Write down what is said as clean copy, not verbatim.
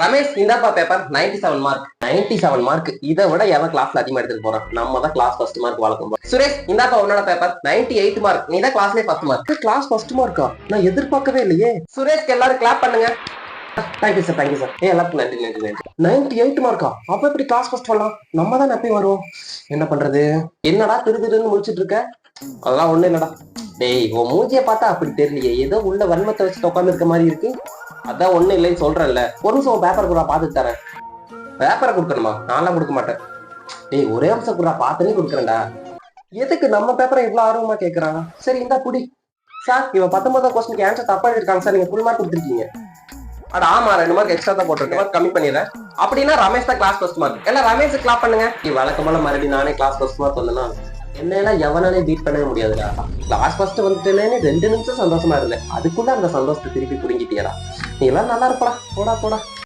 ரமேஷ் இந்தாப்பா paper 97 mark. 97 mark. இதை விட எவன் கிளாஸ்ல அதிகமா எடுத்துட்டு போறான்? நம்ம தான் கிளாஸ் ஃபர்ஸ்ட் மார்க் வழக்கம். சுரேஷ் இந்தாப்பா உன்னோட பேப்பர் 98 மார்க். நீ தான் கிளாஸ்லயே ஃபர்ஸ்ட் மார்க். கிளாஸ் ஃபர்ஸ்ட் மார்க்கா? நான் எதிர்பார்க்கவே இல்லையே. சுரேஷ்க்கு எல்லாரும் கிளாப் பண்ணுங்க. Thank you sir, thank you sir. எல்லாருக்கும் நன்றி நன்றி நன்றி. 98 மார்க்கா? அப்ப எப்படி கிளாஸ் ஃபர்ஸ்ட் வரலாம்? நம்ம தான் எப்பயும் வருவோம். என்ன பண்றது? என்னடா திருன்னு முடிச்சிட்டு இருக்க? அதெல்லாம் ஒண்ணு இல்லடா. டேய், உன் மூஞ்சிய பார்த்தா அப்படி தெரியலையே, ஏதோ உள்ள வன்மத்தை வச்சுட்டு உட்கார்ந்து இருக்க மாதிரி இருக்கு. அதான் ஒண்ணு இல்லைன்னு சொல்றேன்ல. ஒரு நிமிஷம் பேப்பர் கூட பாத்துட்டு தரேன். பேப்பரை கொடுக்கணுமா? நான்லாம் கொடுக்க மாட்டேன். டேய், ஒரே நிமிஷம் கூட பாத்துனே கொடுக்குறேன்டா. எதுக்கு நம்ம பேப்பரை இவ்வளவு ஆர்வமா கேட்கறாங்க? சரி இந்தா புடி. சார், இவன் 19 கொஸ்டினுக்கு ஆன்சர் தப்பா எழுதிருக்காங்க சார், நீங்க ஃபுல் மார்க் கொடுத்துருக்கீங்க. அட ஆமா, 2 மார்க் எக்ஸ்ட்ரா தான் போட்டிருக்கேன். மார்க் கம்மி பண்ணிடுறேன். அப்படின்னா ரமேஷ் தான் கிளாஸ் ஃபர்ஸ்ட் மார்க். எல்லாம் ரமேஷ் கிளாப் பண்ணுங்க. நீ வழக்கமான மறுபடியும் நானே கிளாஸ் ஃபர்ஸ்ட் மார்க் வந்தேன்னா என்னெல்லாம் எவனாலே பீட் பண்ணவே முடியாதுடா. கிளாஸ் ஃபர்ஸ்ட் வந்துட்டேன்னு 2 நிமிஷம் சந்தோஷமா இருந்தேன். அதுக்குள்ள அந்த சந்தோஷத்தை திருப்பி புடுங்கிட்டியடா. நீ எல்லாம் நல்லா இருப்படா. போடா போடா.